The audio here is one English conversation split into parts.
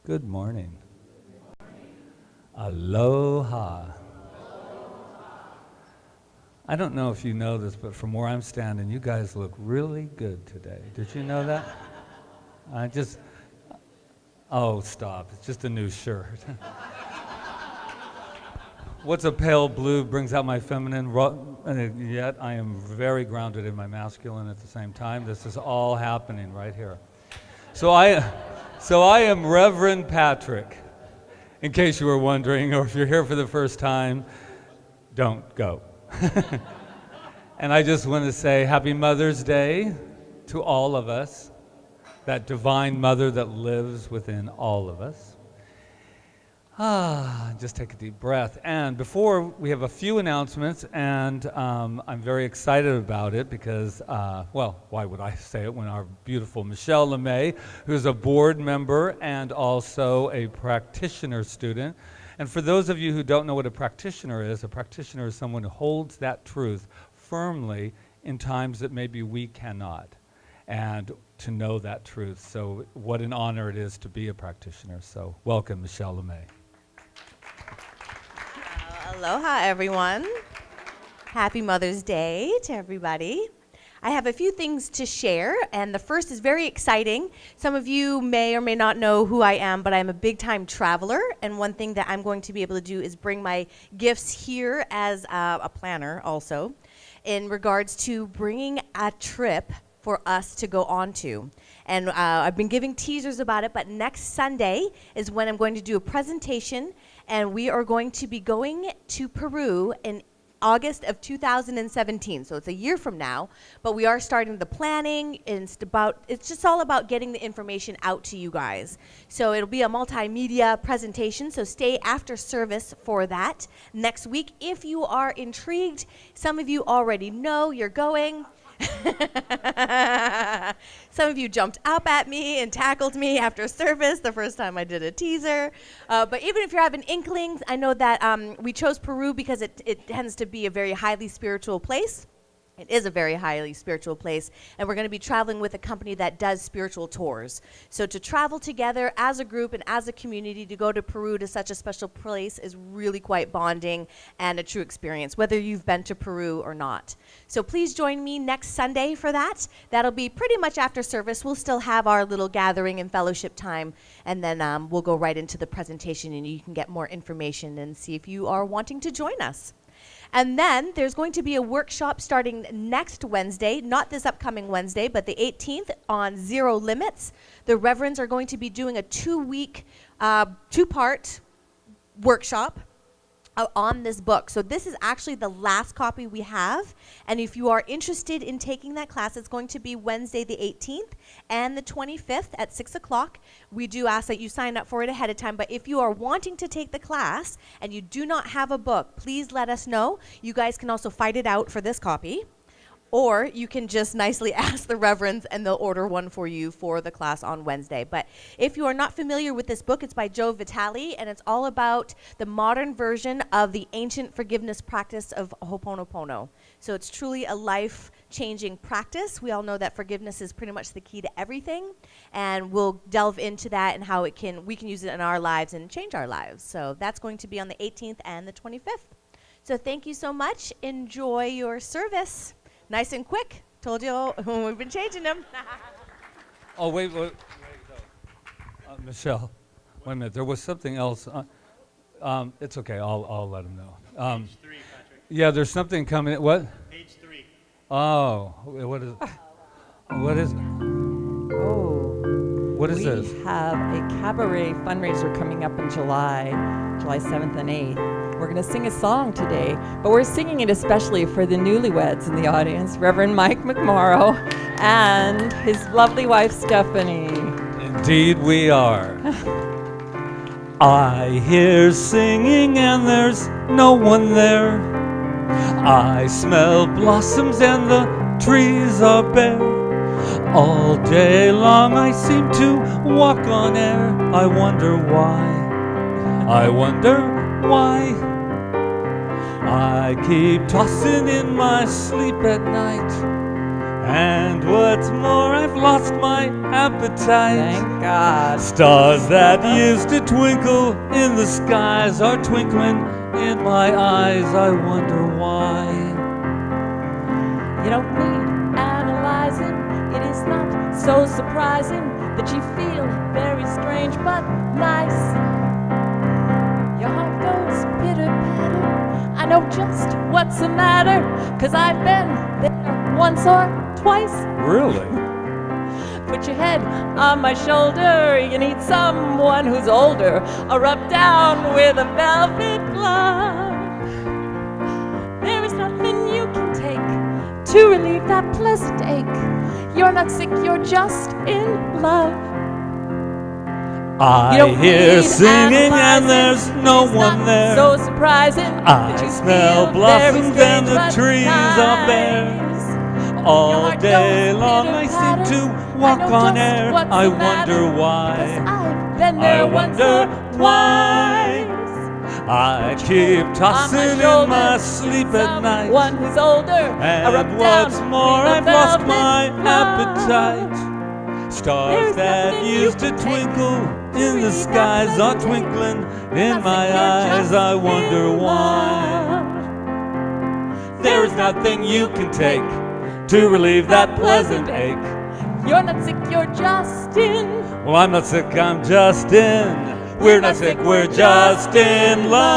Good morning. Aloha. I don't know if you know this, but from where I'm standing, you guys look really good today. Did you know that? Oh, stop. It's just a new shirt. What's a pale blue brings out my feminine, and yet I am very grounded in my masculine at the same time. This is all happening right here. So I am Reverend Patrick, in case you were wondering, or if you're here for the first time, don't go. And I just want to say Happy Mother's Day to all of us, that divine mother that lives within all of us. Just take a deep breath. And before, we have a few announcements, and I'm very excited about it because, why would I say it when our beautiful Michelle LeMay, who's a board member and also a practitioner student. And for those of you who don't know what a practitioner is someone who holds that truth firmly in times that maybe we cannot, and to know that truth. So what an honor it is to be a practitioner. So welcome, Michelle LeMay. Aloha, everyone. Happy Mother's Day to everybody. I have a few things to share, and the first is very exciting. Some of you may or may not know who I am, but I'm a big-time traveler, and one thing that I'm going to be able to do is bring my gifts here as a planner also, in regards to bringing a trip for us to go on to. And I've been giving teasers about it, but next Sunday is when I'm going to do a presentation, and we are going to be going to Peru in August of 2017, so it's a year from now, but we are starting the planning, and it's just all about getting the information out to you guys. So it'll be a multimedia presentation, so stay after service for that next week. If you are intrigued, some of you already know you're going. Some of you jumped up at me and tackled me after service the first time I did a teaser. But even if you're having inklings, I know that we chose Peru because it tends to be a very highly spiritual place. It is a very highly spiritual place, and we're going to be traveling with a company that does spiritual tours. So to travel together as a group and as a community to go to Peru, to such a special place, is really quite bonding and a true experience, whether you've been to Peru or not. So please join me next Sunday for that. That'll be pretty much after service. We'll still have our little gathering and fellowship time, and then we'll go right into the presentation, and you can get more information and see if you are wanting to join us. And then there's going to be a workshop starting next Wednesday, not this upcoming Wednesday, but the 18th, on Zero Limits. The Reverends are going to be doing a two-part workshop on this book. So this is actually the last copy we have, and if you are interested in taking that class, it's going to be Wednesday the 18th and the 25th at 6 o'clock. We do ask that you sign up for it ahead of time, but if you are wanting to take the class and you do not have a book, please let us know. You guys can also fight it out for this copy, or you can just nicely ask the Reverends and they'll order one for you for the class on Wednesday. But if you are not familiar with this book, it's by Joe Vitale, and it's all about the modern version of the ancient forgiveness practice of Ho'oponopono. So it's truly a life-changing practice. We all know that forgiveness is pretty much the key to everything, and we'll delve into that and how we can use it in our lives and change our lives. So that's going to be on the 18th and the 25th. So thank you so much. Enjoy your service. Nice and quick. Told you we've been changing them. Oh, wait. Michelle, wait a minute. There was something else. It's okay. I'll let him know. Page 3, Patrick. Yeah, there's something coming. What? Page 3. Oh, what is? What is? What is this? We have a cabaret fundraiser coming up in July 7th and 8th. We're going to sing a song today, but we're singing it especially for the newlyweds in the audience, Reverend Mike McMorrow and his lovely wife, Stephanie. Indeed we are. I hear singing and there's no one there. I smell blossoms and the trees are bare. All day long I seem to walk on air. I wonder why. I wonder why. I keep tossing in my sleep at night, And what's more, I've lost my appetite. Thank God. Stars that used to twinkle in the skies are twinkling in my eyes. I wonder why. You don't need analyzing. It is not so surprising that you feel very strange but nice. Your heart goes pitter-patter. I know just what's the matter, 'cause I've been there once or twice. Really? Put your head on my shoulder. You need someone who's older, or rub down with a velvet glove. There is nothing you can take to relieve that pleasant ache. You're not sick, you're just in love. I You don't hear need singing analyzing. and there's no It's one not there. so surprising I that you smell feel blossoms very and the strange but trees are bare. nice. Your All heart day goes long I seem pitter-patter. to I walk know on just air. what's I the matter, wonder 'cause why. I've been I there once wonder or why. twice. I keep tossing in my sleep at night. Someone who's older, I rub And what's down more, with a I've lost velvet my glove. appetite. Stars There's that nothing you used to can take twinkle to in the relieve that skies are pleasant twinkling ache. in Nothing, my you're eyes. just I wonder in why. love. There is nothing you can take to relieve that pleasant ache. You're not sick, you're just in. Well, I'm not sick, I'm just in. We're not sick, we're just in love.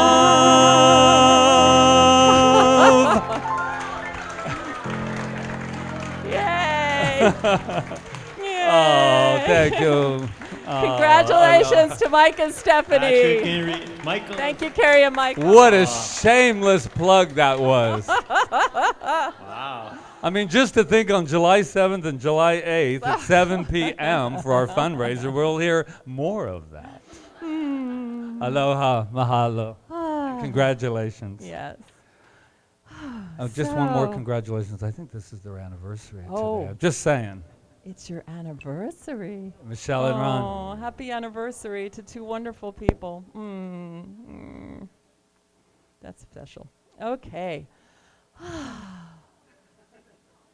Yay! Oh, thank you. Congratulations to Mike and Patrick Stephanie. and Rita. Michael. Thank you, Carrie and Mike. What a shameless plug that was. Wow. I mean, just to think on July 7th and July 8th at 7 p.m. for our fundraiser, we'll hear more of that. Aloha, mahalo. Congratulations. Yes. Oh, just one more So- congratulations. I think this is their anniversary Oh. today. I'm just saying. It's your anniversary. Michelle and Ron. Oh, happy anniversary to two wonderful people. That's special. Okay.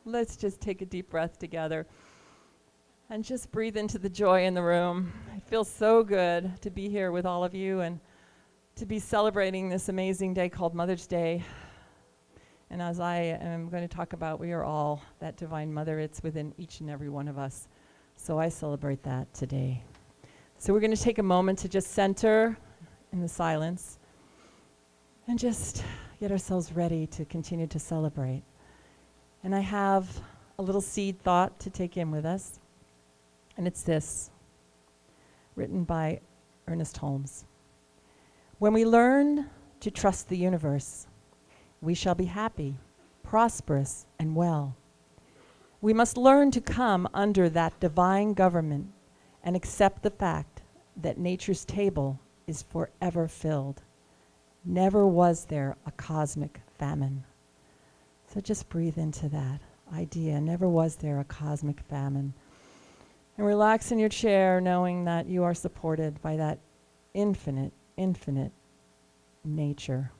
Let's just take a deep breath together and just breathe into the joy in the room. It feels so good to be here with all of you and to be celebrating this amazing day called Mother's Day. And as I am going to talk about, we are all that Divine Mother. It's within each and every one of us. So I celebrate that today. So we're going to take a moment to just center in the silence and just get ourselves ready to continue to celebrate. And I have a little seed thought to take in with us. And it's this, written by Ernest Holmes. When we learn to trust the universe, we shall be happy, prosperous, and well. We must learn to come under that divine government and accept the fact that nature's table is forever filled. Never was there a cosmic famine. So just breathe into that idea. Never was there a cosmic famine. And relax in your chair knowing that you are supported by that infinite, infinite nature,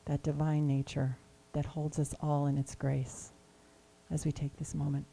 that divine nature that holds us all in its grace as we take this moment.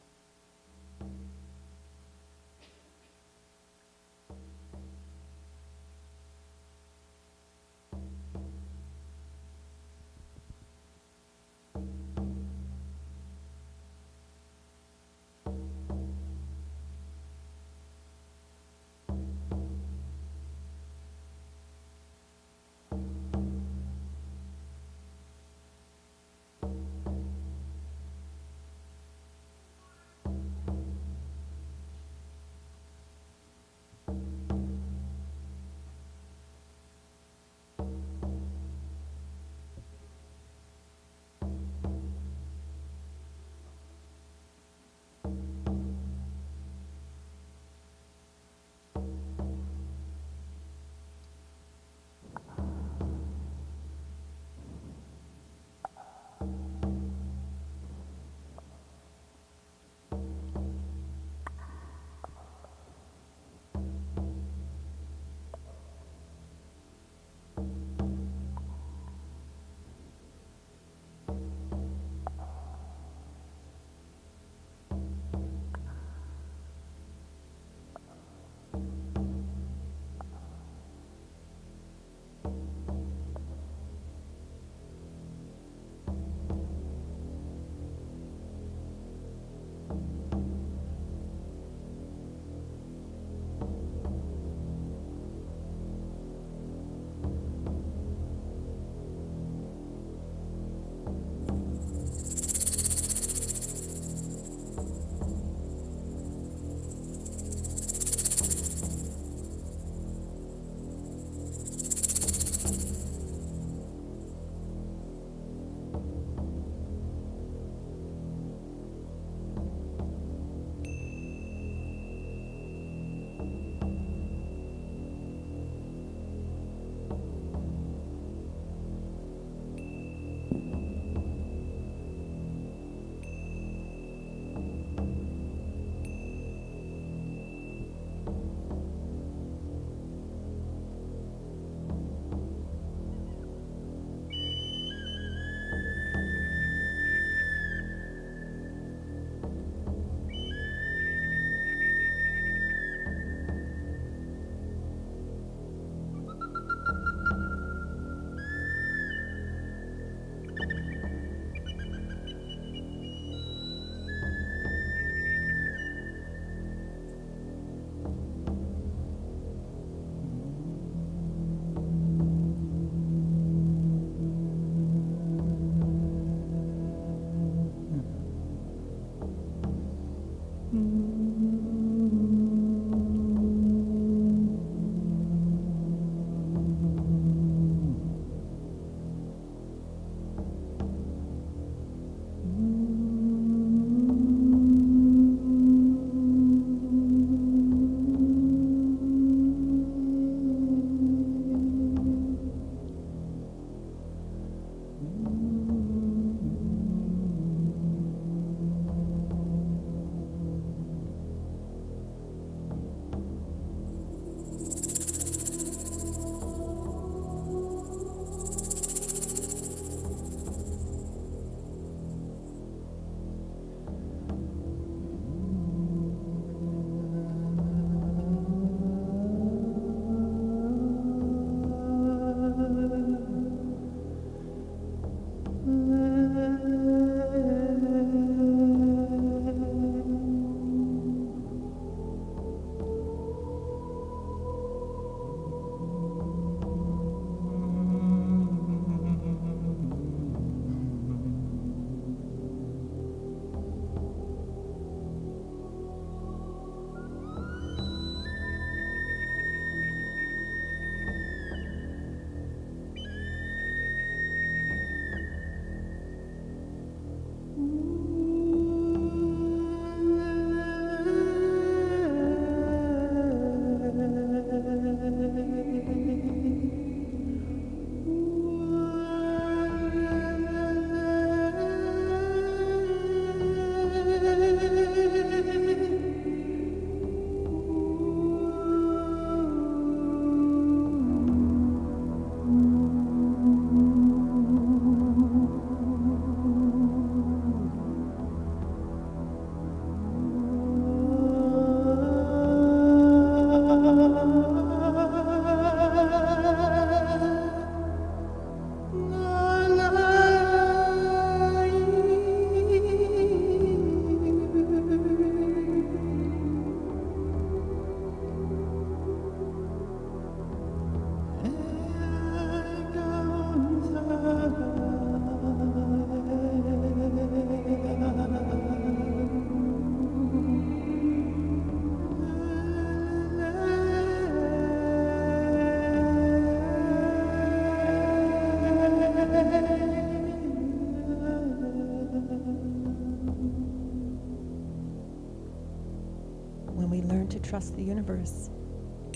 trust the universe,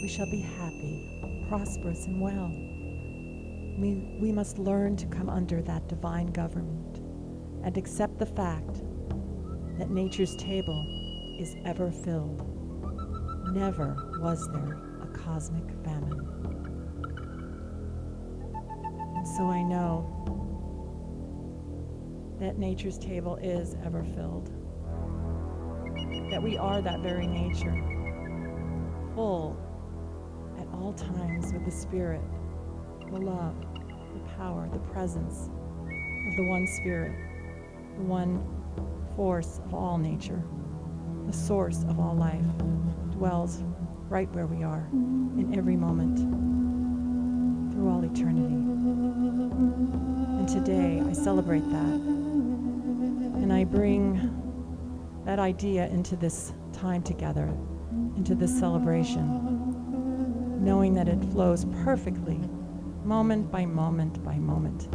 we shall be happy, prosperous, and well. We must learn to come under that divine government and accept the fact that nature's table is ever filled. Never was there a cosmic famine. And so I know that nature's table is ever filled, that we are that very nature, full at all times with the spirit, the love, the power, the presence of the one spirit, the one force of all nature, the source of all life, dwells right where we are in every moment through all eternity. And today I celebrate that, and I bring that idea into this time together, into this celebration, knowing that it flows perfectly, moment by moment by moment,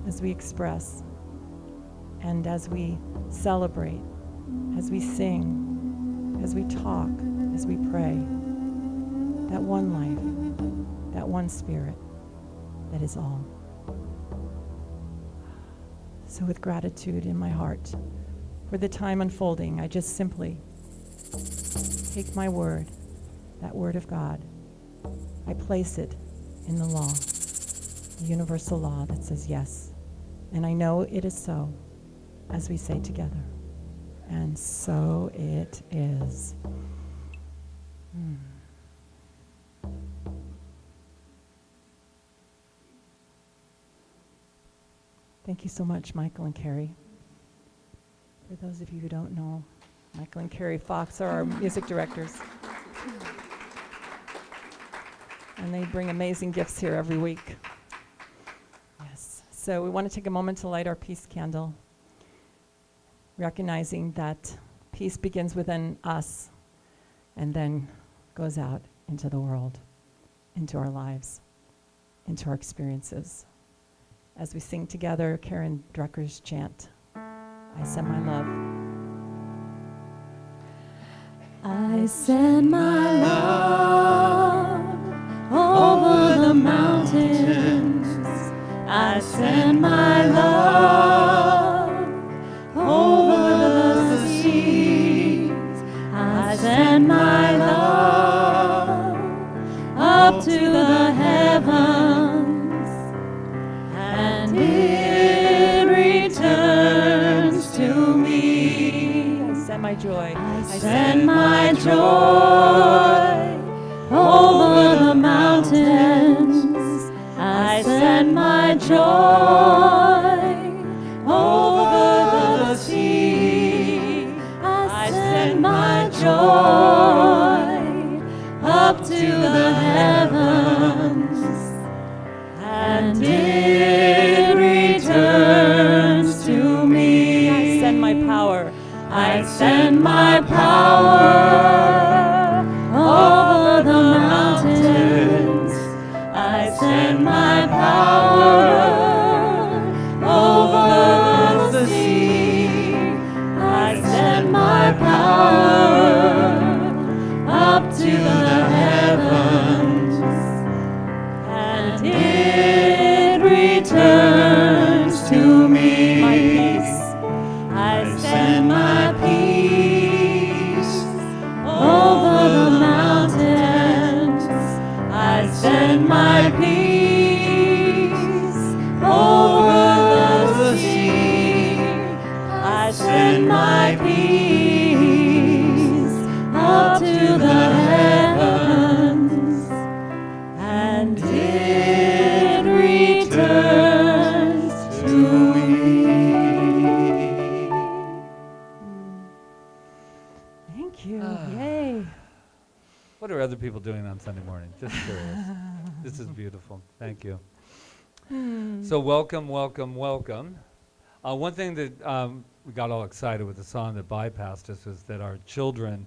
as we express and as we celebrate, as we sing, as we talk, as we pray, that one life, that one spirit, that is all. So with gratitude in my heart for the time unfolding, I just simply take my word, that word of God, I place it in the law, the universal law that says yes. And I know it is so, as we say together. And so it is. Thank you so much, Michael and Carrie. For those of you who don't know, Michael and Carrie Fox are our music directors. And they bring amazing gifts here every week. Yes. So we want to take a moment to light our peace candle, recognizing that peace begins within us and then goes out into the world, into our lives, into our experiences. As we sing together Karen Drucker's chant, I send my love. I send my love over the mountains. I send my love over the seas. I send my love up to the heavens, and it returns to me. I send my joy. I send my joy over the mountains. I send my joy over the sea. I send my joy up to the heavens, and it returns to me. I send my power. I send my power over the mountains. I send my power over the sea. I send my power up to the heavens, and it returns to me. My peace. I send my peace over the mountains. I send my peace over the sea. I send my peace up to the heavens, and it returns to me. Thank you. Yay. What are other people doing on Sunday morning? Just curious. This is beautiful. Thank you. So welcome, welcome, welcome. One thing that we got all excited with the song that bypassed us was that our children,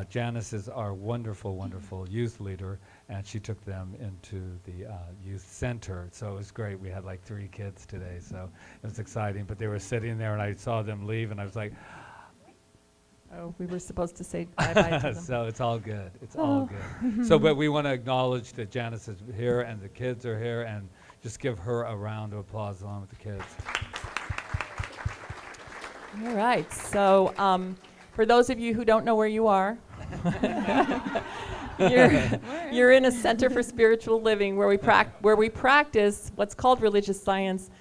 Janice is our wonderful, wonderful youth leader, and she took them into the youth center. So it was great. We had like 3 kids today, so it was exciting. But they were sitting there, and I saw them leave, and I was like, Oh, we were supposed to say bye-bye to them. So it's all good. It's all good. So, but we want to acknowledge that Janice is here and the kids are here, and just give her a round of applause along with the kids. All right. So, for those of you who don't know where you are, you're in a center for spiritual living where we practice what's called religious science.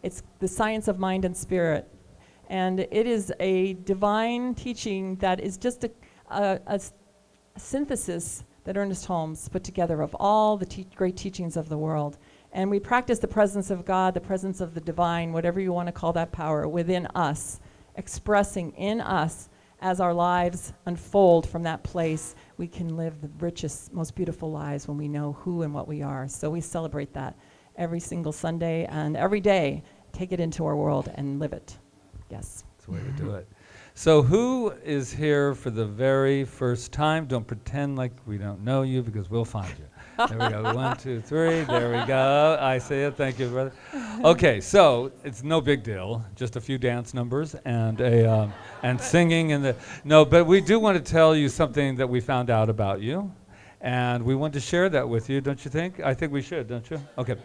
It's the science of mind and spirit, and it is a divine teaching that is just a synthesis that Ernest Holmes put together of all the great teachings of the world. And we practice the presence of God, the presence of the divine, whatever you want to call that power, within us, expressing in us as our lives unfold from that place. We can live the richest, most beautiful lives when we know who and what we are. So we celebrate that every single Sunday and every day. Take it into our world and live it. Yes. That's the way to do it. So who is here for the very first time? Don't pretend like we don't know you, because we'll find you. There we go. 1, 2, 3. There we go. I see it. Thank you, brother. Okay, so it's no big deal. Just a few dance numbers and and singing no. But we do want to tell you something that we found out about you, and we want to share that with you. Don't you think? I think we should. Don't you? Okay.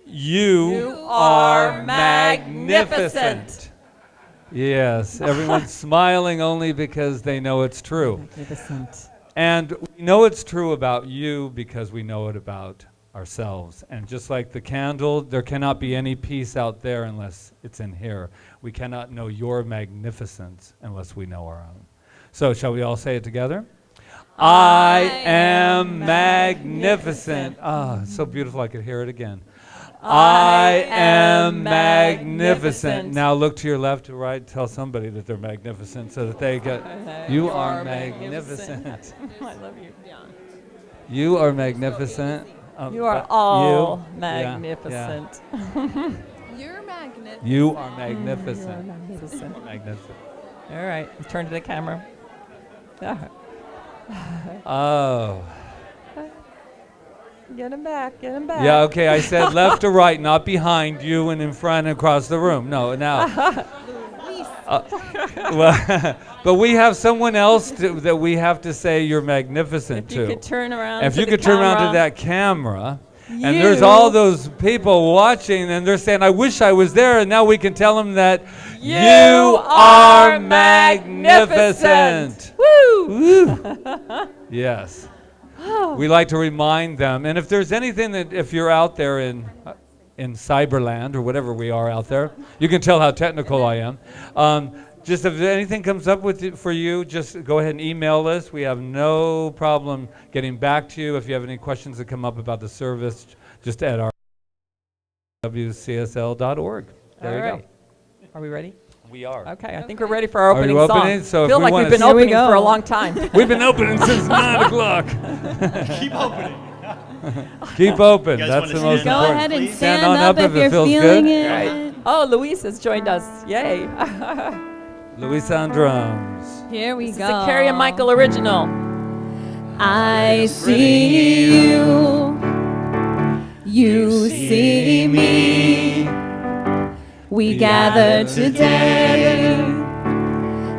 You are magnificent. Yes, everyone's smiling only because they know it's true. Magnificent. And we know it's true about you because we know it about ourselves. And just like the candle, there cannot be any peace out there unless it's in here. We cannot know your magnificence unless we know our own. So shall we all say it together? I am magnificent. Ah, so beautiful I could hear it again. I am magnificent. Now look to your left, to right. Tell somebody that they're magnificent so that they get. You are magnificent. I love you. You are magnificent. You are all you. magnificent. You're magnificent. You are magnificent. Magnificent. Magnificent. All right, let's turn to the camera. Oh. Get him back, get him back. Yeah, okay, I said left to right, not behind you and in front and across the room. No, now. Well, but we have someone else that we have to say you're magnificent to. If you could turn around If to you the could turn around to camera. that camera, and there's all those people watching, and they're saying, I wish I was there, and now we can tell them that you are magnificent. Woo! Yes. We like to remind them, and if there's anything that, if you're out there in cyberland or whatever we are out there, you can tell how technical I am. Just if anything comes up for you, just go ahead and email us. We have no problem getting back to you. If you have any questions that come up about the service, just at our wcsl.org. There you go. Are we ready? We are. Okay, I think we're ready for our Are opening you song. opening? So if feel we like wanna we've been Here we opening for a go. long time. We've been opening since 9 o'clock. Keep opening. Keep open. You guys That's wanna the most stand Go up? important. ahead and Please. stand on up if it you're feels feeling good. it. Oh, Luis has joined us. Yay. Luis on drums. Here we This go. is a Carrie and Michael original. I see you. You see me. We gather today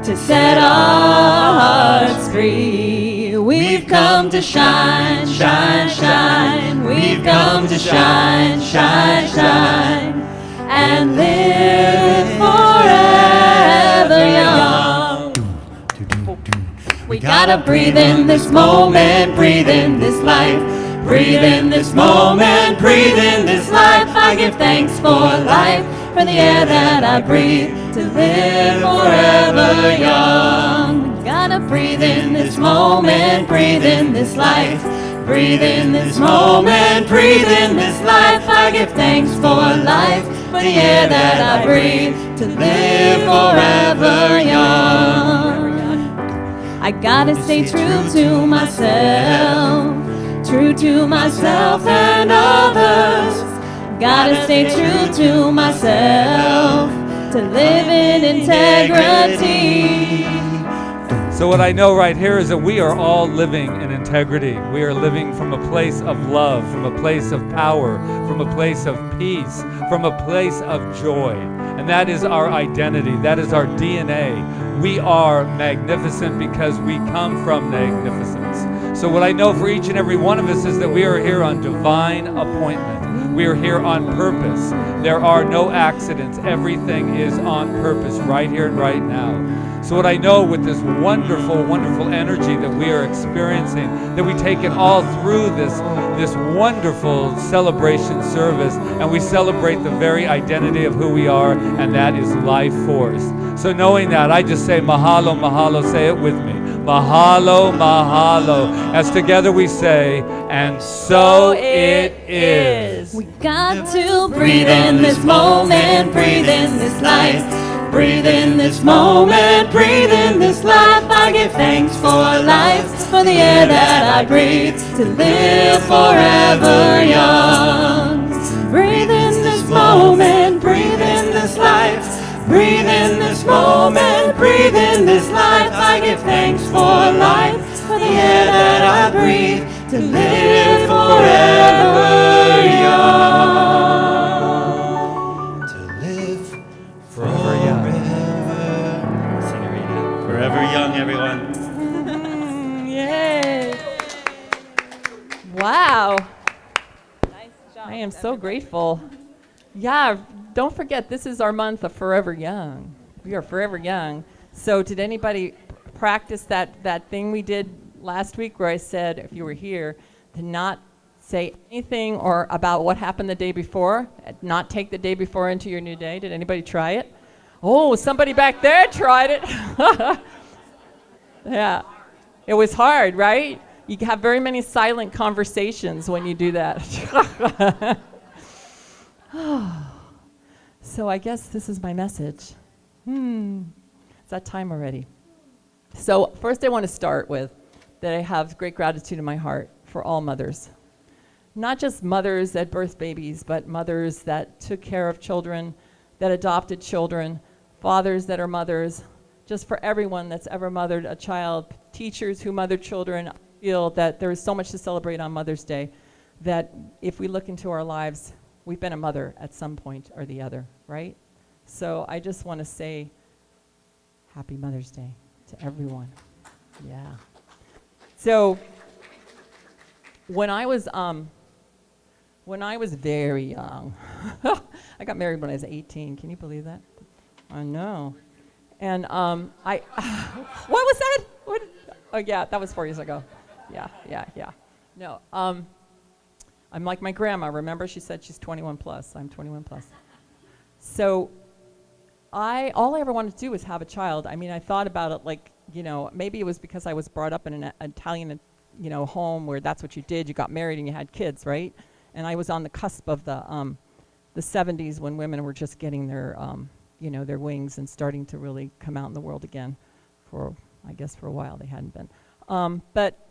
to set our hearts free. We've come to shine, shine, shine. We've come to shine, shine, shine. And live forever young. We gotta breathe in this moment, breathe in this life. Breathe in this moment, breathe in this life. I give thanks for life, for the air that I breathe, to live forever young. We gotta breathe in this moment, breathe in this life. Breathe in this moment, breathe in this life. I give thanks for life, for the air that I breathe, to live forever young. I gotta stay true to myself, true to myself and others. Gotta stay true to myself, to live in integrity. So what I know right here is that we are all living in integrity. We are living from a place of love, from a place of power, from a place of peace, from a place of joy. And that is our identity. That is our DNA. We are magnificent because we come from magnificence. So what I know for each and every one of us is that we are here on divine appointment. We are here on purpose. There are no accidents. Everything is on purpose right here and right now. So what I know with this wonderful, wonderful energy that we are experiencing, that we take it all through this wonderful celebration service, and we celebrate the very identity of who we are, and that is life force. So knowing that, I just say mahalo, mahalo, say it with me. Mahalo, mahalo. As together we say, and so it is. We got to breathe in this moment, breathe in this life. Breathe in this moment, breathe in this life. I give thanks for life, for the air that I breathe, to live forever young. Breathe in this moment, breathe in this life. Breathe in this moment, breathe in this life. I give thanks for life, for the air that I breathe, to live forever young. To live Forever young. Sing it, Rita. Forever young, everyone. Yay! Wow. I am so grateful. Yeah, don't forget, this is our month of Forever Young. We are forever young. So did anybody practice that thing we did last week where I said, if you were here, to not say anything or about what happened the day before, not take the day before into your new day? Did anybody try it? Oh, somebody back there tried it. Yeah. It was hard, right? You have very many silent conversations when you do that. So I guess this is my message. It's that time already. So first I want to start with that I have great gratitude in my heart for all mothers. Not just mothers that birthed babies, but mothers that took care of children, that adopted children, fathers that are mothers, just for everyone that's ever mothered a child, teachers who mother children. I feel that there is so much to celebrate on Mother's Day that if we look into our lives, we've been a mother at some point or the other, right? So I just want to say Happy Mother's Day to everyone. Yeah. So when I was very young, I got married when I was 18. Can you believe that? I know. And what was that? What? Oh yeah, that was 4 years ago. Yeah. No, I'm like my grandma. Remember, she said she's 21 plus. I'm 21 plus. So all I ever wanted to do was have a child. I mean, I thought about it like, maybe it was because I was brought up in an Italian, home where that's what you did. You got married and you had kids, right? And I was on the cusp of the 70s when women were just getting their, their wings and starting to really come out in the world again. I guess for a while they hadn't been. But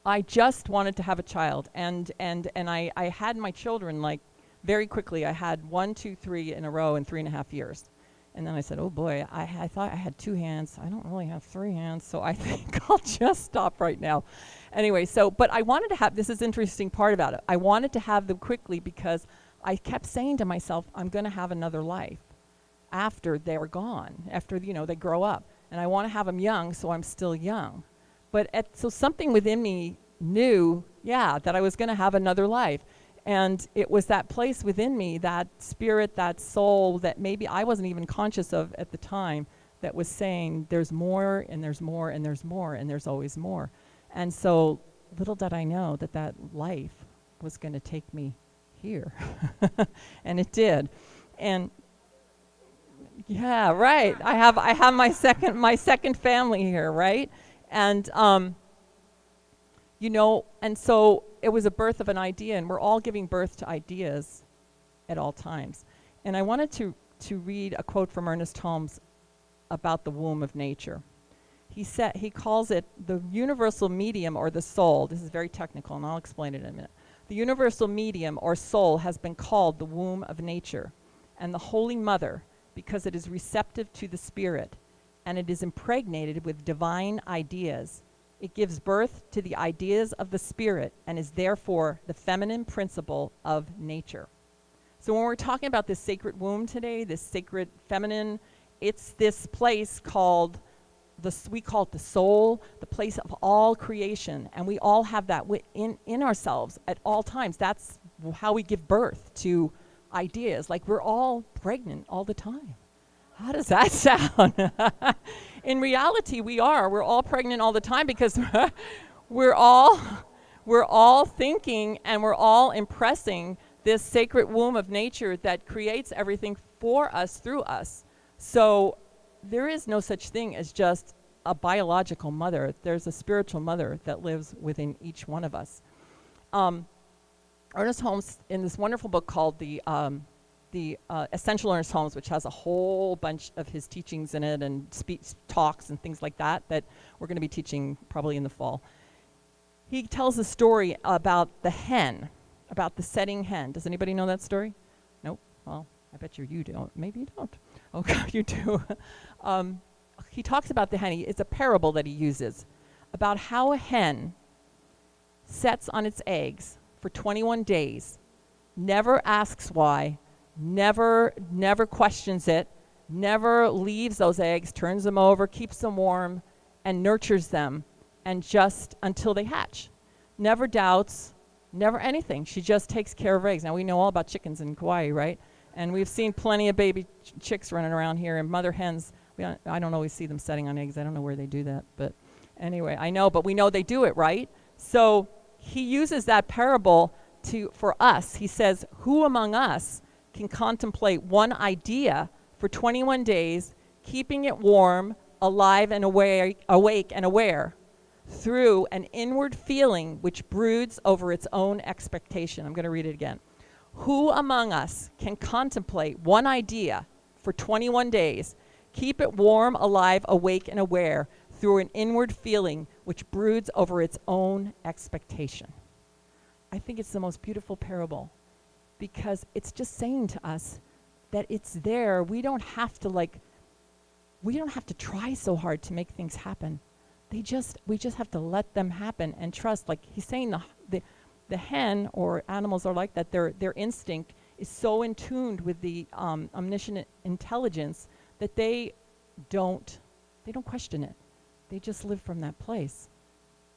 I just wanted to have a child, and I had my children like very quickly. I had 1, 2, 3 in a row in 3.5 years. And then I said, oh boy, I thought I had 2 hands. I don't really have 3 hands, so I think I'll just stop right now. Anyway, but I wanted to have, this is the interesting part about it. I wanted to have them quickly because I kept saying to myself, I'm going to have another life after they're gone, after, they grow up. And I want to have them young, so I'm still young. So something within me knew, that I was going to have another life. And it was that place within me, that spirit, that soul that maybe I wasn't even conscious of at the time, that was saying there's more and there's more and there's more and there's always more. And so little did I know that life was going to take me here. And it did. And yeah, right. I have my second family here, right? And and so it was a birth of an idea, and we're all giving birth to ideas at all times. And I wanted to read a quote from Ernest Holmes about the womb of nature. He calls it the universal medium or the soul. This is very technical, and I'll explain it in a minute. The universal medium or soul has been called the womb of nature, and the Holy Mother, because it is receptive to the Spirit, and it is impregnated with divine ideas. It gives birth to the ideas of the Spirit and is therefore the feminine principle of nature. So when we're talking about this sacred womb today, this sacred feminine, it's this place called we call it the soul, the place of all creation, and we all have that in ourselves at all times. That's how we give birth to ideas. Like, we're all pregnant all the time. How does that sound? In reality, we're all pregnant all the time, because we're all thinking, and we're all impressing this sacred womb of nature that creates everything for us, through us. So there is no such thing as just a biological mother. There's a spiritual mother that lives within each one of us. Ernest Holmes, in this wonderful book called the Essential Ernest Holmes, which has a whole bunch of his teachings in it, and talks and things like that we're going to be teaching probably in the fall. He tells a story about the hen, about the setting hen. Does anybody know that story? Nope. Well, I bet you don't. Maybe you don't. Oh, God, you do. He talks about the hen. It's a parable that he uses about how a hen sets on its eggs for 21 days, never asks why, never questions it, never leaves those eggs, turns them over, keeps them warm, and nurtures them, and just until they hatch. Never doubts, never anything. She just takes care of eggs. Now, we know all about chickens in Kauai, right? And we've seen plenty of baby chicks running around here, and mother hens. I don't always see them setting on eggs. I don't know where they do that, but anyway, I know, but we know they do it, right? So he uses that parable for us. He says, who among us can contemplate one idea for 21 days, keeping it warm, alive and awake and aware, through an inward feeling which broods over its own expectation? I'm going to read it again. Who among us can contemplate one idea for 21 days, keep it warm, alive, awake, and aware, through an inward feeling which broods over its own expectation? I think it's the most beautiful parable, because it's just saying to us that it's there. We don't have to try so hard to make things happen. We just have to let them happen and trust. Like he's saying, the hen, or animals are like that, their instinct is so in tune with the omniscient intelligence that they don't question it. They just live from that place.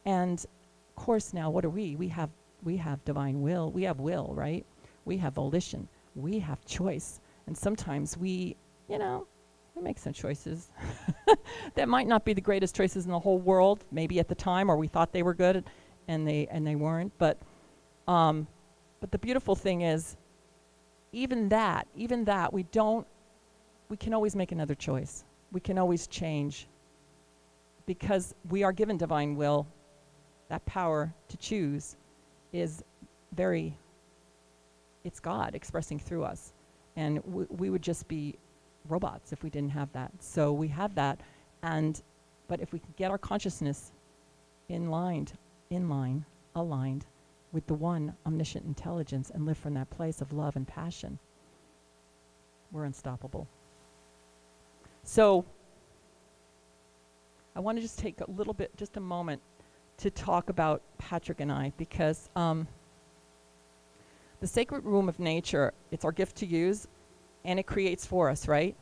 And of course, now what are we? We have divine will. We have will, right? We have volition. We have choice. And sometimes we make some choices that might not be the greatest choices in the whole world, maybe at the time, or we thought they were good and they weren't. But the beautiful thing is, even that we can always make another choice. We can always change, because we are given divine will. That power to choose is it's God expressing through us. And we would just be robots if we didn't have that. So we have that, but if we can get our consciousness aligned with the one omniscient intelligence and live from that place of love and passion, we're unstoppable. So I want to just take just a moment to talk about Patrick and I, because the sacred room of nature, it's our gift to use, and it creates for us, right?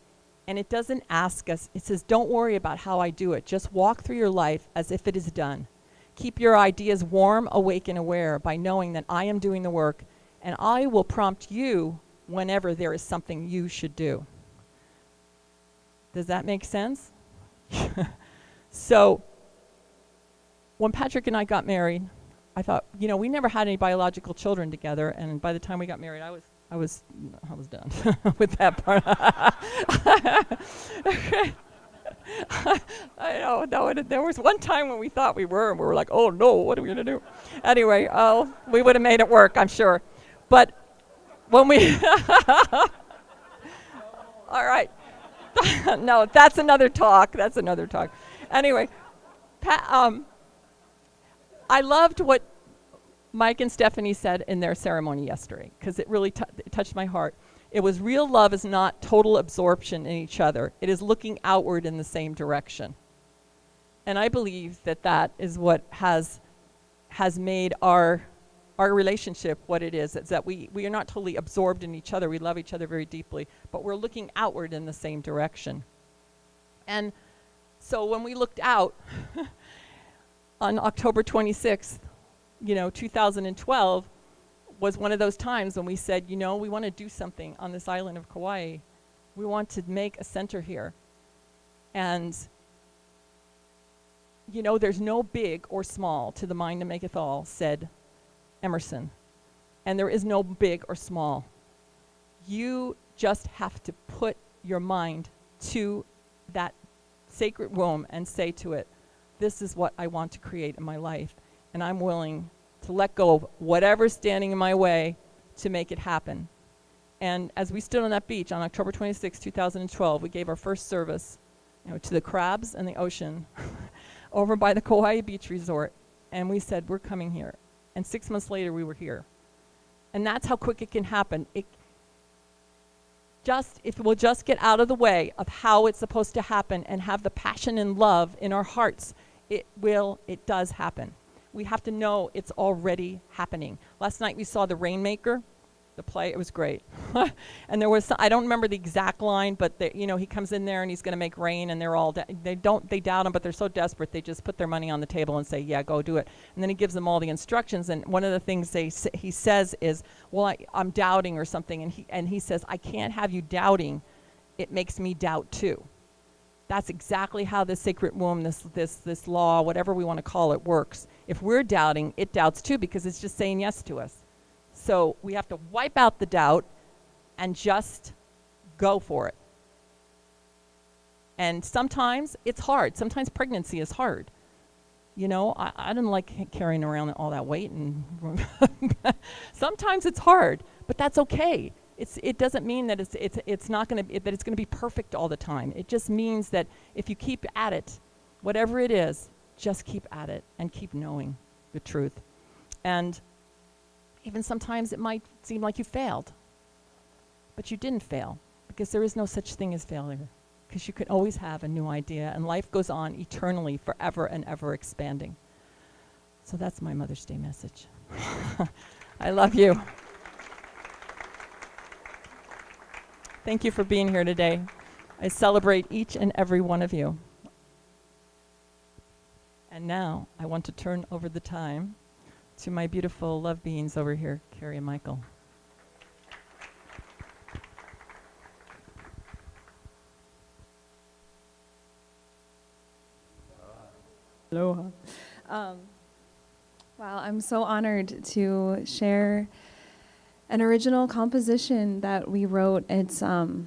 And it doesn't ask us, it says, don't worry about how I do it. Just walk through your life as if it is done. Keep your ideas warm, awake, and aware by knowing that I am doing the work, and I will prompt you whenever there is something you should do. Does that make sense? So when Patrick and I got married, I thought, we never had any biological children together, and by the time we got married, I was done with that part. I know, there was one time when we thought we were, and we were like, oh no, what are we going to do? Anyway, we would have made it work, I'm sure. But when we... All right. No, that's another talk. Anyway, I loved what Mike and Stephanie said in their ceremony yesterday, because it really it touched my heart. It was, real love is not total absorption in each other. It is looking outward in the same direction. And I believe that is what has made our our relationship what it is. It's that we are not totally absorbed in each other. We love each other very deeply, but we're looking outward in the same direction. And so when we looked out on October 26th, 2012 was one of those times when we said, we want to do something on this island of Kauai. We want to make a center here. And there's no big or small to the mind that maketh all, said Emerson. And there is no big or small. You just have to put your mind to that sacred womb and say to it, this is what I want to create in my life. And I'm willing to let go of whatever's standing in my way to make it happen. And as we stood on that beach on October 26, 2012, we gave our first service to the crabs and the ocean over by the Kauai Beach Resort. And we said, we're coming here. And 6 months later, we were here. And that's how quick it can happen. If we'll just get out of the way of how it's supposed to happen and have the passion and love in our hearts, it does happen. We have to know it's already happening. Last night we saw The Rainmaker, the play. It was great. And there was I don't remember the exact line, but he comes in there and he's going to make rain, and they're all they doubt him, but they're so desperate they just put their money on the table and say, yeah, go do it. And then he gives them all the instructions, and one of the things he says is, well, I'm doubting or something, and he says, I can't have you doubting. It makes me doubt too. That's exactly how this sacred womb, this law, whatever we want to call it, works. If we're doubting, it doubts too, because it's just saying yes to us. So we have to wipe out the doubt and just go for it. And sometimes it's hard. Sometimes pregnancy is hard. I didn't like carrying around all that weight, and sometimes it's hard, but that's okay. It doesn't mean that it's not going to that it's going to be perfect all the time. It just means that if you keep at it, whatever it is, just keep at it and keep knowing the truth. And even sometimes it might seem like you failed, but you didn't fail, because there is no such thing as failure, because you can always have a new idea, and life goes on eternally, forever and ever expanding. So that's my Mother's Day message. I love you. Thank you for being here today. I celebrate each and every one of you. And now I want to turn over the time to my beautiful love beings over here, Carrie and Michael. Aloha. Wow, I'm so honored to share an original composition that we wrote. It's the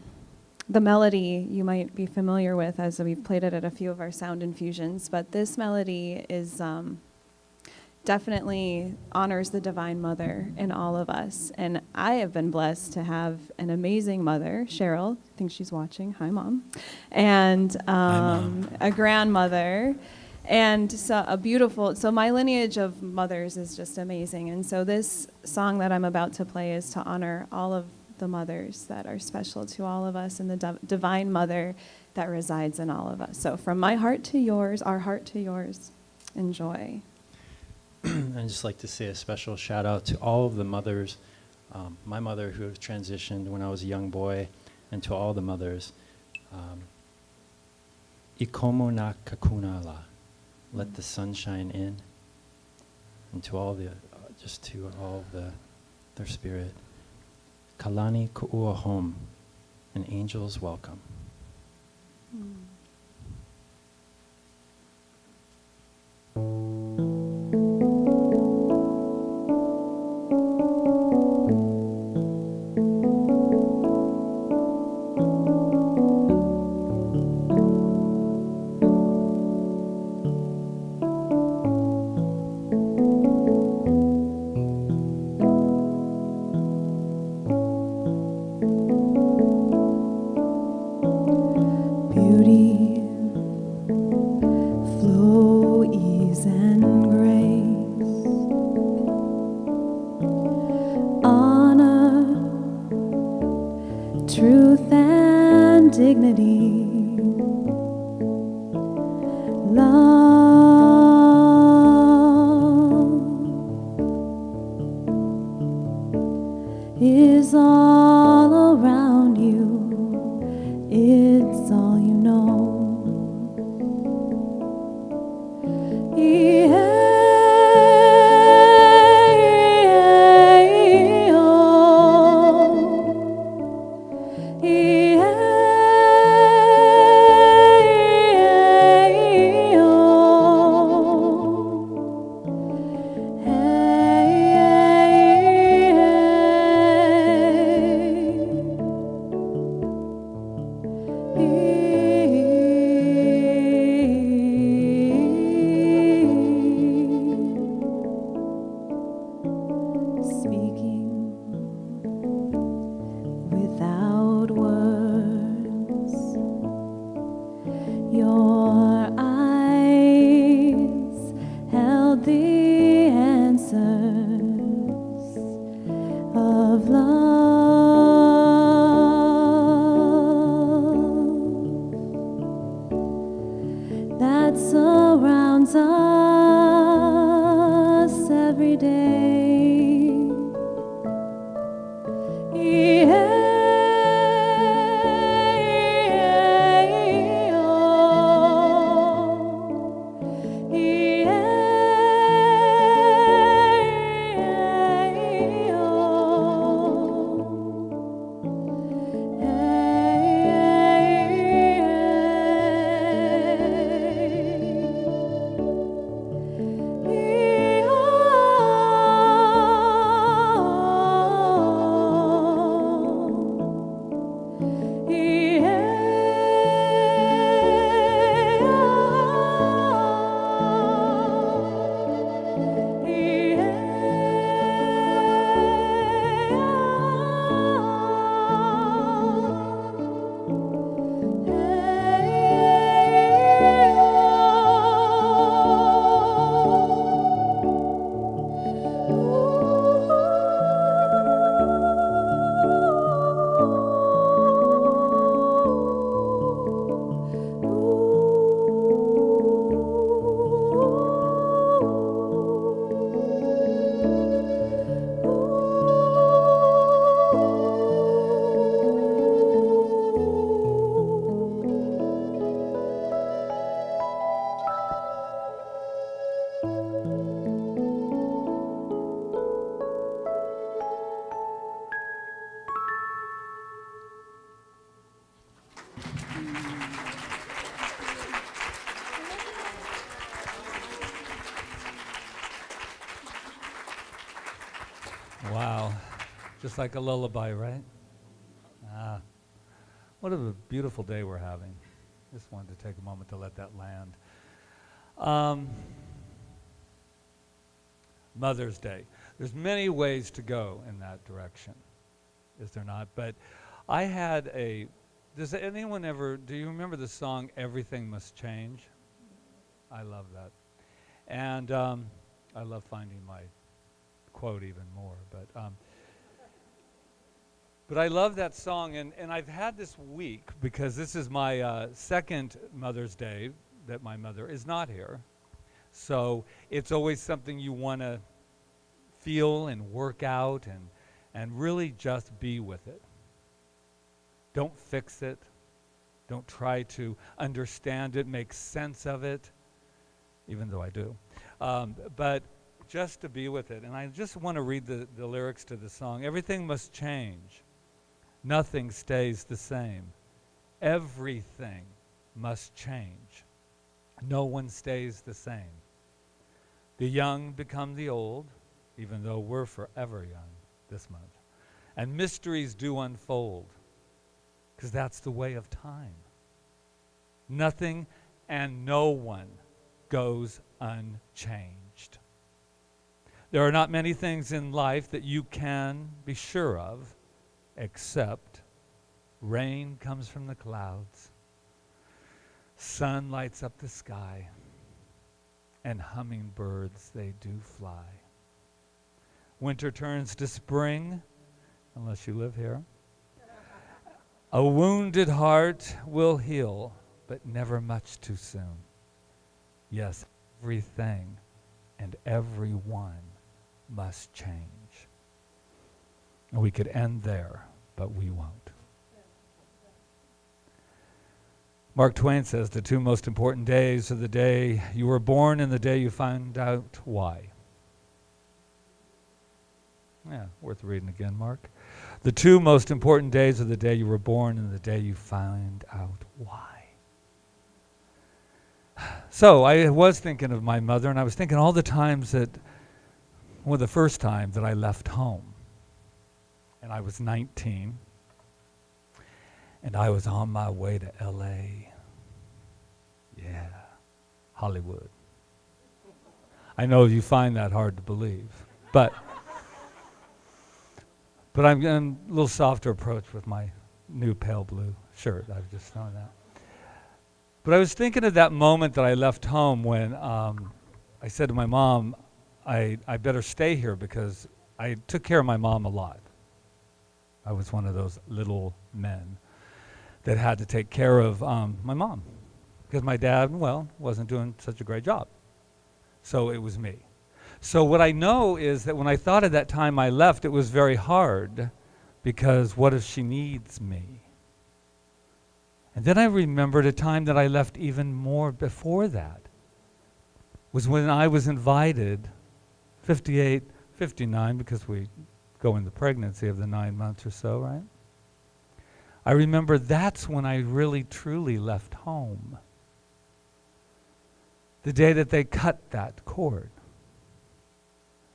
melody you might be familiar with, as we've played it at a few of our sound infusions, but this melody is definitely honors the Divine Mother in all of us. And I have been blessed to have an amazing mother, Cheryl, I think she's watching, hi Mom, and Hi, Mom. a grandmother, and so my lineage of mothers is just amazing. And so this song that I'm about to play is to honor all of the mothers that are special to all of us, and the Divine Mother that resides in all of us. So from my heart to yours, our heart to yours, enjoy. I'd just like to say a special shout out to all of the mothers, my mother who transitioned when I was a young boy, and to all the mothers. Ikomo na kakunala, let the sun shine in, and to all their spirit. Kalani ku'ua home, an angel's welcome. Beauty, flow, ease, and grace, honor, truth, and dignity, love, Your eyes held the answers of love that surrounds us every day. Wow. Just like a lullaby, right? Ah. What a beautiful day we're having. Just wanted to take a moment to let that land. Mother's Day. There's many ways to go in that direction, is there not? But I had does anyone ever, do you remember the song Everything Must Change? I love that. And I love finding my quote even more. But I love that song, and I've had this week, because this is my second Mother's Day that my mother is not here. So it's always something you want to feel and work out and really just be with it. Don't fix it. Don't try to understand it, make sense of it, even though I do. But just to be with it. And I just want to read the lyrics to the song. Everything must change. Nothing stays the same. Everything must change. No one stays the same. The young become the old, even though we're forever young this month. And mysteries do unfold, because that's the way of time. Nothing and no one goes unchanged. There are not many things in life that you can be sure of, except rain comes from the clouds, sun lights up the sky, and hummingbirds, they do fly. Winter turns to spring, unless you live here. A wounded heart will heal, but never much too soon. Yes, everything and everyone must change. And we could end there, but we won't. Mark Twain says the two most important days are the day you were born and the day you find out why. Yeah, worth reading again, Mark. The two most important days are the day you were born and the day you find out why. So I was thinking of my mother, and I was thinking all the times the first time that I left home. And I was 19, and I was on my way to L.A. Yeah, Hollywood. I know you find that hard to believe, but I'm getting a little softer approach with my new pale blue shirt. I've just known that. But I was thinking of that moment that I left home when I said to my mom, I better stay here because I took care of my mom a lot. I was one of those little men that had to take care of my mom because my dad, well, wasn't doing such a great job. So it was me. So what I know is that when I thought of that time I left, it was very hard because what if she needs me? And then I remembered a time that I left even more before that. Was when I was invited, 58, 59, because we go in the pregnancy of the 9 months or so, right? I remember that's when I really truly left home. The day that they cut that cord.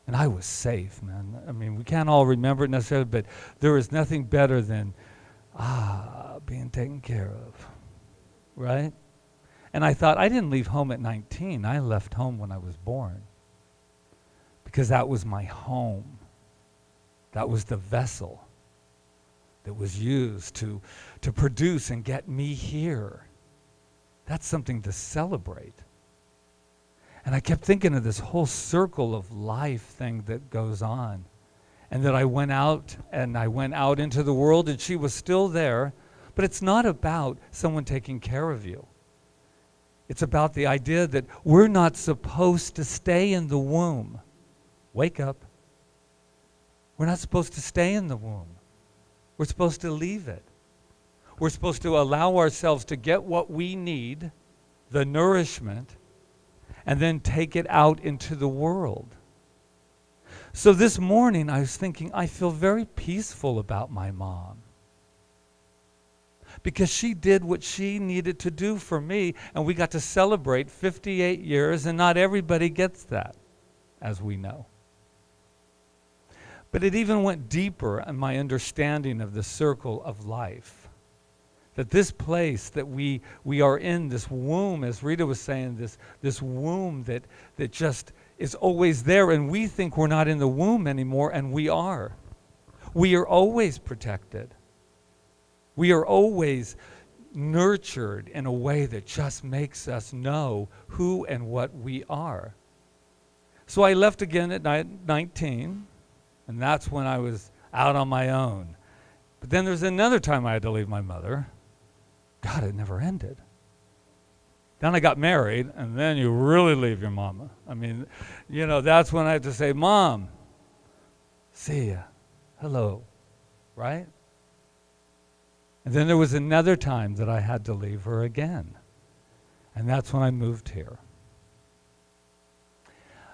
And I was safe, man. I mean, we can't all remember it necessarily, but there is nothing better than being taken care of, right? And I thought, I didn't leave home at 19. I left home when I was born because that was my home. That was the vessel that was used to produce and get me here. That's something to celebrate. And I kept thinking of this whole circle of life thing that goes on. And that I went out into the world and she was still there. But it's not about someone taking care of you. It's about the idea that we're not supposed to stay in the womb. Wake up. We're not supposed to stay in the womb. We're supposed to leave it. We're supposed to allow ourselves to get what we need, the nourishment, and then take it out into the world. So this morning I was thinking, I feel very peaceful about my mom. Because she did what she needed to do for me, and we got to celebrate 58 years, and not everybody gets that, as we know. But it even went deeper in my understanding of the circle of life. That this place that we are in, this womb, as Rita was saying, this womb that just is always there, and we think we're not in the womb anymore, and we are. We are always protected. We are always nurtured in a way that just makes us know who and what we are. So I left again at 19, and that's when I was out on my own. But then there's another time I had to leave my mother. God, it never ended. Then I got married, and then you really leave your mama. I mean, that's when I had to say, Mom, see ya, hello, right? And then there was another time that I had to leave her again. And that's when I moved here.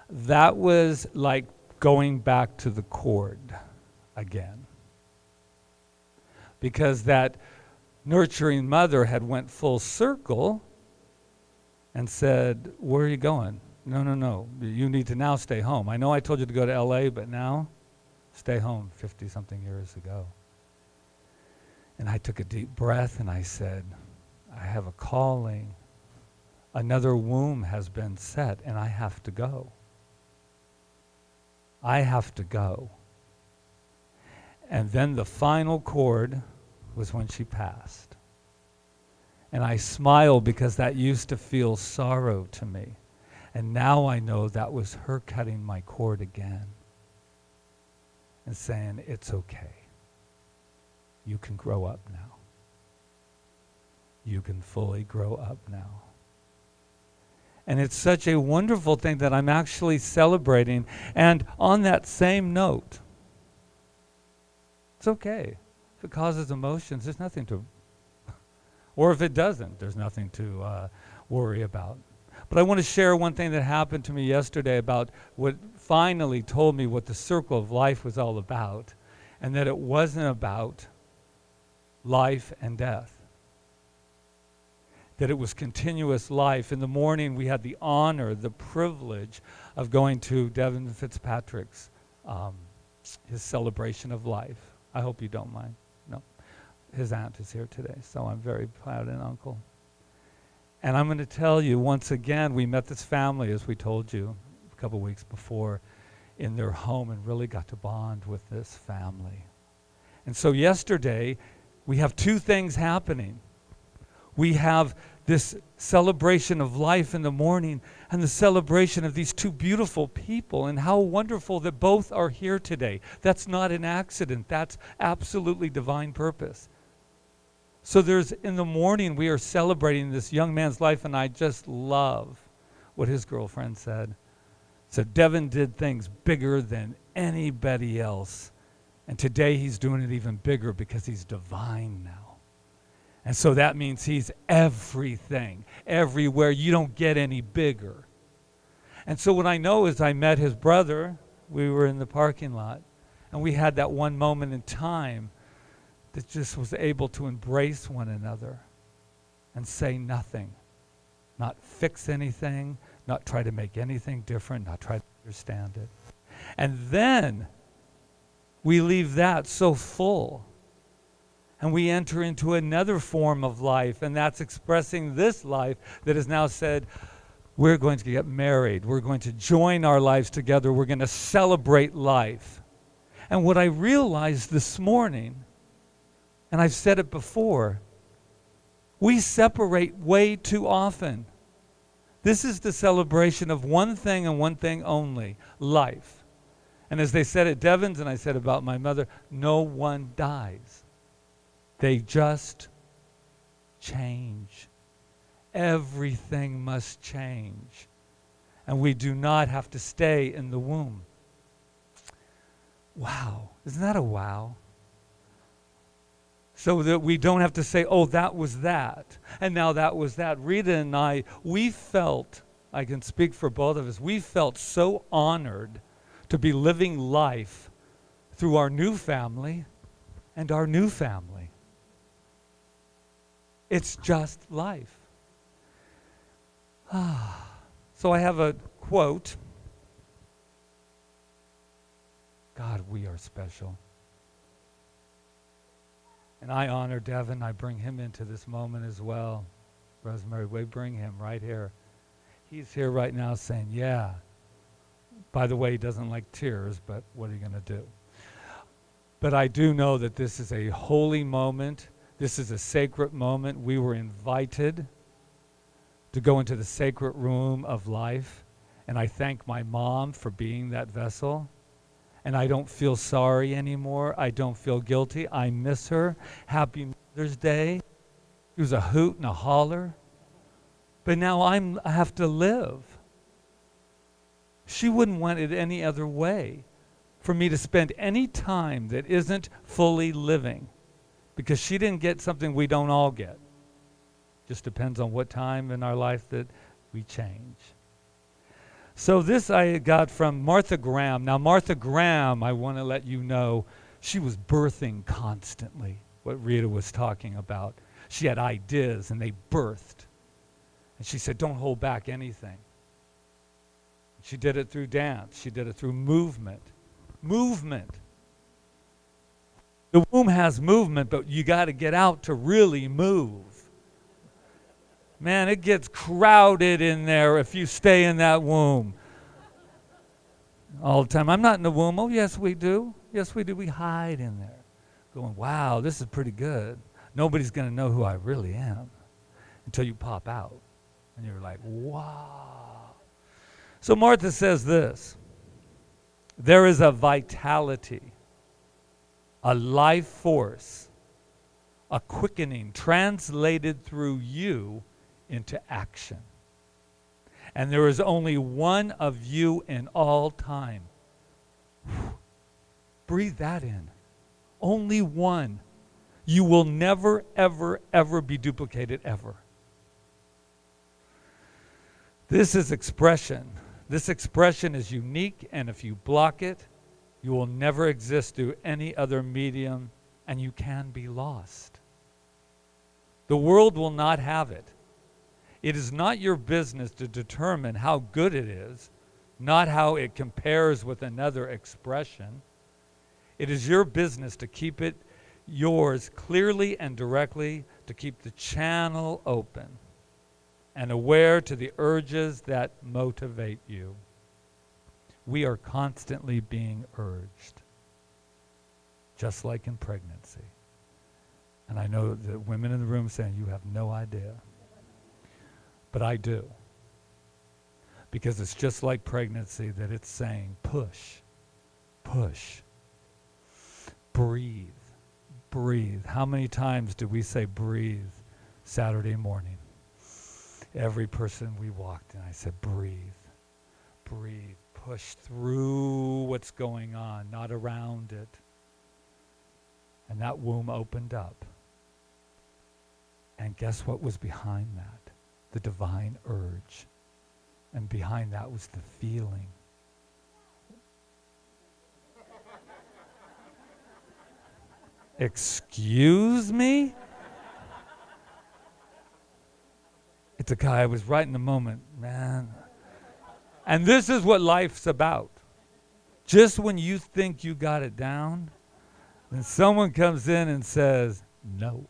That was like going back to the cord again. Because that nurturing mother had went full circle and said, where are you going? No. You need to now stay home. I know I told you to go to LA, but now stay home 50-something years ago. And I took a deep breath and I said, I have a calling. Another womb has been set and I have to go. I have to go. And then the final chord was when she passed. And I smiled because that used to feel sorrow to me. And now I know that was her cutting my cord again and saying, it's okay. You can grow up now. You can fully grow up now. And it's such a wonderful thing that I'm actually celebrating. And on that same note, it's okay. If it causes emotions, there's nothing to, or if it doesn't, there's nothing to worry about. But I want to share one thing that happened to me yesterday about what finally told me what the circle of life was all about, and that it wasn't about life and death. That it was continuous life. In the morning, we had the honor, the privilege of going to Devin Fitzpatrick's, his celebration of life. I hope you don't mind. No, his aunt is here today, so I'm very proud and uncle. And I'm going to tell you, once again, we met this family, as we told you a couple weeks before, in their home and really got to bond with this family. And so yesterday, we have two things happening. We have this celebration of life in the morning and the celebration of these two beautiful people, and how wonderful that both are here today. That's not an accident. That's absolutely divine purpose. So in the morning, we are celebrating this young man's life, and I just love what his girlfriend said. So Devin did things bigger than anybody else. And today he's doing it even bigger because he's divine now. And so that means he's everything, everywhere. You don't get any bigger. And so what I know is I met his brother. We were in the parking lot, and we had that one moment in time that just was able to embrace one another and say nothing, not fix anything, not try to make anything different, not try to understand it. And then we leave that so full, and we enter into another form of life, and that's expressing this life that has now said, we're going to get married, we're going to join our lives together, we're going to celebrate life. And what I realized this morning, and I've said it before, we separate way too often. This is the celebration of one thing and one thing only, life. And as they said at Devon's, and I said about my mother, no one dies. They just change. Everything must change. And we do not have to stay in the womb. Wow. Isn't that a wow? So that we don't have to say, oh, that was that, and now that was that. Rita and I, we felt, I can speak for both of us, we felt so honored to be living life through our new family and our new family. It's just life. So I have a quote. God, we are special. And I honor Devin. I bring him into this moment as well. Rosemary, we bring him right here. He's here right now saying, yeah. By the way, he doesn't like tears, but what are you going to do? But I do know that this is a holy moment. This is a sacred moment. We were invited to go into the sacred room of life. And I thank my mom for being that vessel. And I don't feel sorry anymore. I don't feel guilty. I miss her. Happy Mother's Day. It was a hoot and a holler. But now I have to live. She wouldn't want it any other way, for me to spend any time that isn't fully living, because she didn't get something we don't all get. Just depends on what time in our life that we change. So this I got from Martha Graham. Now Martha Graham, I want to let you know, she was birthing constantly, what Rita was talking about. She had ideas and they birthed. And she said, don't hold back anything. She did it through dance. She did it through movement. Movement. The womb has movement, but you got to get out to really move. Man, it gets crowded in there if you stay in that womb all the time. I'm not in the womb. Oh, yes, we do. Yes, we do. We hide in there going, wow, this is pretty good. Nobody's going to know who I really am until you pop out. And you're like, wow. So Martha says this. There is a vitality, a life force, a quickening translated through you into action. And there is only one of you in all time. Breathe that in. Only one. You will never, ever, ever be duplicated, ever. This is expression. This expression is unique, and if you block it, you will never exist through any other medium, and you can be lost. The world will not have it. It is not your business to determine how good it is, not how it compares with another expression. It is your business to keep it yours clearly and directly, to keep the channel open and aware to the urges that motivate you. We are constantly being urged, just like in pregnancy. And I know the women in the room saying, you have no idea. But I do. Because it's just like pregnancy that it's saying, push, push, breathe, breathe. How many times do we say breathe Saturday morning? Every person we walked in, I said, breathe, breathe, push through what's going on, not around it. And that womb opened up. And guess what was behind that? The divine urge. And behind that was the feeling. Excuse me? It's a guy, I was right in the moment, man. And this is what life's about. Just when you think you got it down, then someone comes in and says, no.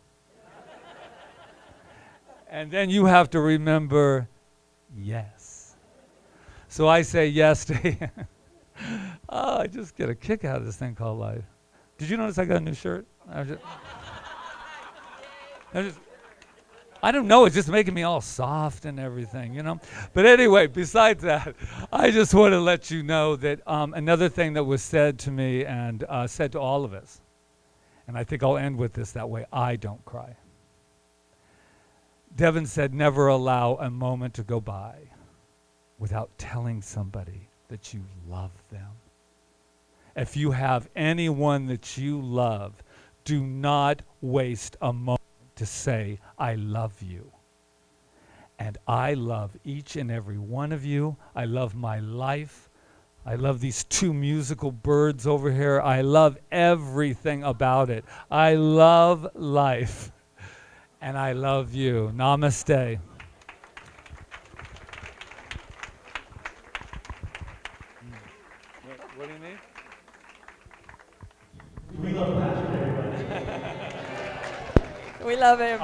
And then you have to remember, yes. So I say yes to oh, I just get a kick out of this thing called life. Did you notice I got a new shirt? I don't know, it's just making me all soft and everything, you know? But anyway, besides that, I just want to let you know that another thing that was said to me and said to all of us, and I think I'll end with this that way, I don't cry. Devin said, never allow a moment to go by without telling somebody that you love them. If you have anyone that you love, do not waste a moment to say, I love you. And I love each and every one of you. I love my life. I love these two musical birds over here. I love everything about it. I love life. And I love you. Namaste. What do you need? We love him.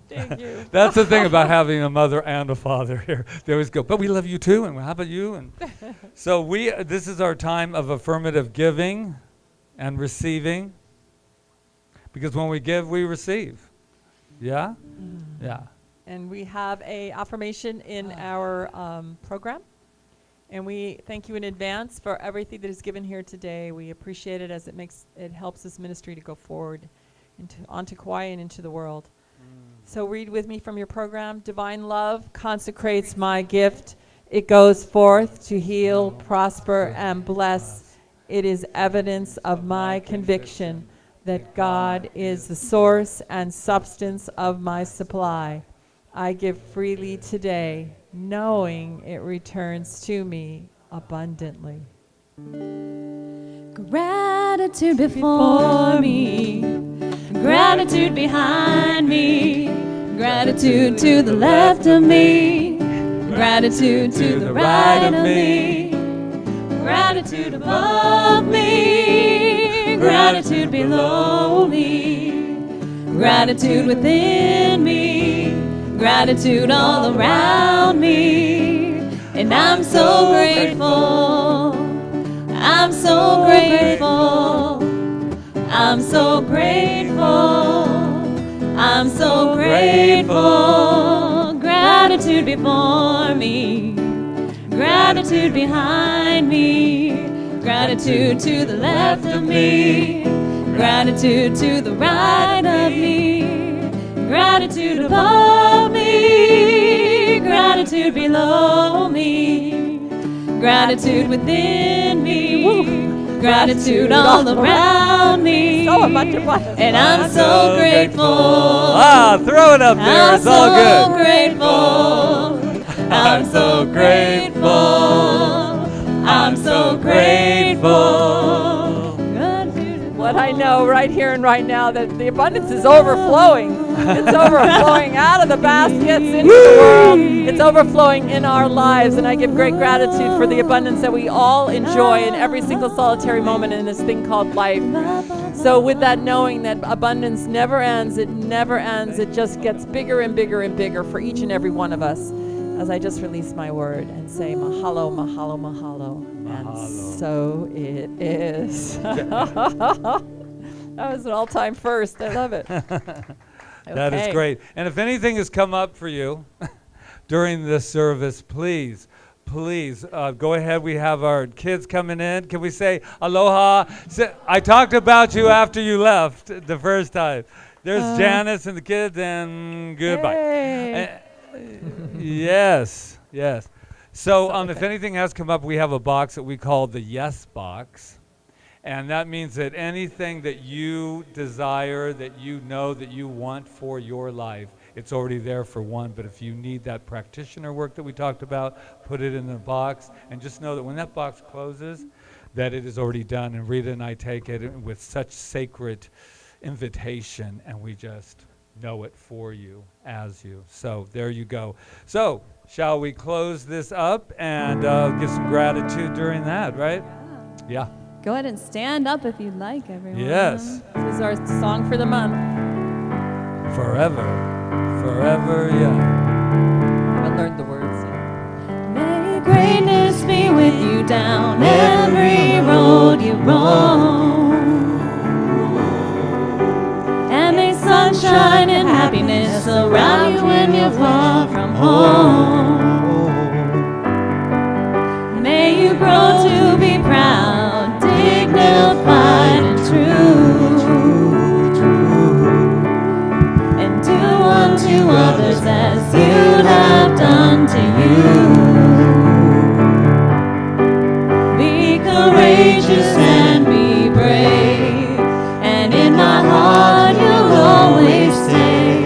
Thank you. That's the thing about having a mother and a father here. They always go, but we love you too, and how about you? And so this is our time of affirmative giving and receiving. Because when we give, we receive. Yeah? Yeah. And we have a affirmation in our program. And we thank you in advance for everything that is given here today. We appreciate it as it helps this ministry to go forward onto Kauai and into the world. So read with me from your program. Divine love consecrates my gift. It goes forth to heal, prosper, and bless. It is evidence of my conviction that God is the source and substance of my supply. I give freely today, knowing it returns to me abundantly. Gratitude before me, gratitude behind me, gratitude to the left of me, gratitude to the right of me, gratitude above me, gratitude below me, gratitude within me, gratitude all around me. And I'm so grateful, I'm so grateful, I'm so grateful, I'm so grateful. Gratitude before me, gratitude behind me, gratitude to the left of me, gratitude to the right of me, gratitude above me, gratitude below me, gratitude within me, gratitude all around me. So a bunch of buttons. And I'm so grateful. Throw it up there. It's all good. I'm so grateful. I'm so grateful. What I know right here and right now, that the abundance is overflowing. It's overflowing out of the baskets into the world. It's overflowing in our lives, and I give great gratitude for the abundance that we all enjoy in every single solitary moment in this thing called life. So with that knowing that abundance never ends, it never ends, it just gets bigger and bigger and bigger for each and every one of us. as I just release my word and say mahalo, mahalo, mahalo. And Mahalo. so it is. That was an all-time first. I love it. That is Okay. great. And if anything has come up for you during this service, please go ahead. We have our kids coming in. Can we say aloha? I talked about you after you left the first time. There's Janice and the kids, and goodbye. Hey. Yes, yes. So if Okay. anything has come up, we have a box that we call the yes box. And that means that anything that you desire, that you know that you want for your life, it's already there for one. But if you need that practitioner work that we talked about, put it in the box. And just know that when that box closes, that it is already done. And Rita and I take it with such sacred invitation, and we just know it for you, as you. So there you go. So shall we close this up and give some gratitude during that, right? Yeah. Go ahead and stand up if you'd like, everyone. Yes. This is our song for the month. Forever. Forever young. I haven't learned the words yet. May greatness be with you down every road you roam. And may sunshine and happiness surround you when you're far from home. May you grow to be proud, dignified and true. And do unto others as you'd have done to you. Be courageous and be brave, and in my heart you'll always stay.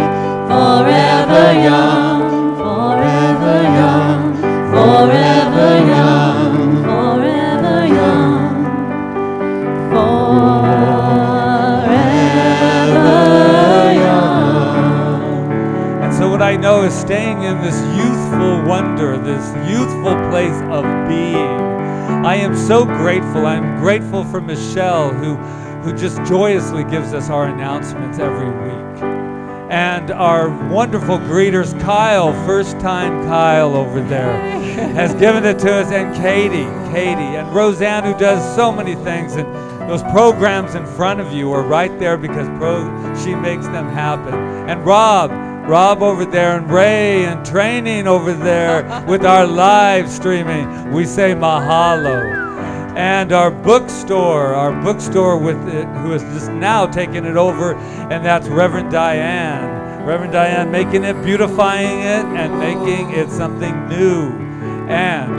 Forever young, forever young, forever young, forever young, forever young. And so what I know is staying in this youthful wonder, this youthful place of being. I am so grateful. I'm grateful for Michelle, who just joyously gives us our announcements every week. And our wonderful greeters, Kyle, first time Kyle over there, has given it to us, and Katie, and Roseanne, who does so many things, and those programs in front of you are right there because she makes them happen. And Rob over there, and Ray and training over there with our live streaming. We say mahalo. And our bookstore with it, who is just now taking it over, and that's Reverend Diane. Reverend Diane making it, beautifying it, and making it something new. And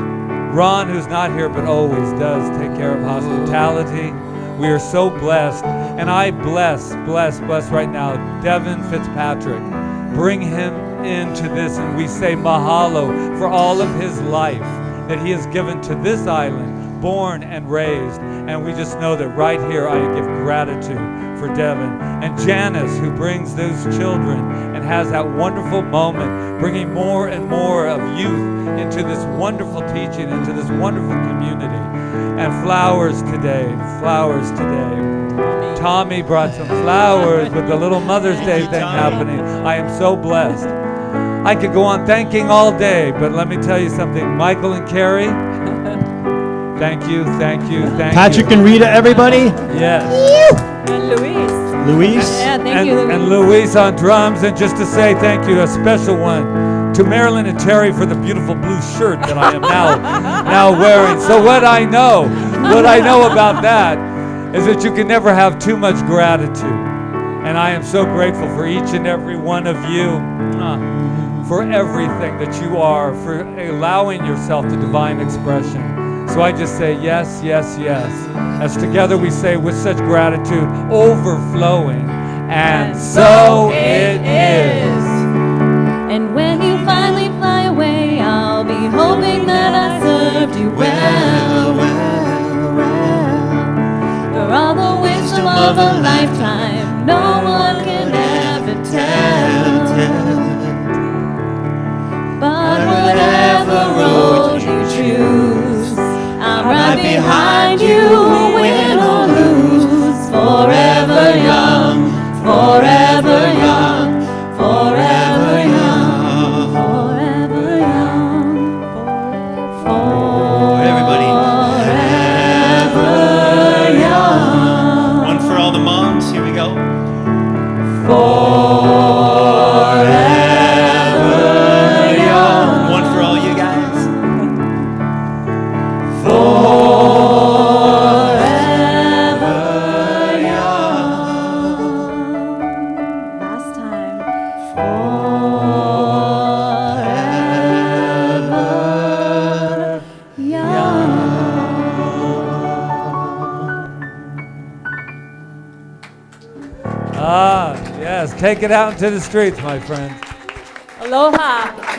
Ron, who's not here but always does take care of hospitality. We are so blessed. And I bless right now Devin Fitzpatrick. Bring him into this, and we say mahalo for all of his life that he has given to this island, born and raised. And we just know that right here I give gratitude for Devin. And Janice, who brings those children and has that wonderful moment, bringing more and more of youth into this wonderful teaching, into this wonderful community. And flowers today. Tommy brought some flowers with the little Mother's Day thing happening. I am so blessed. I could go on thanking all day, but let me tell you something. Michael and Carrie, thank you. Patrick and Rita, everybody. Yes. And Luis. Luis. Yeah, thank you, Louise. And Luis on drums. And just to say thank you, a special one to Marilyn and Terry for the beautiful blue shirt that I am now wearing. So what I know about that is that you can never have too much gratitude. And I am so grateful for each and every one of you, for everything that you are, for allowing yourself to divine expression. So I just say yes, yes, yes. As together we say with such gratitude, overflowing, and so it is. And when you finally fly away, I'll be hoping that I served you well. For all the wisdom of a lifetime, no one can ever tell. But whatever road you choose, I'm right behind you, win or lose. Forever young, forever young, forever young, forever young. Take it out into the streets, my friends. Aloha.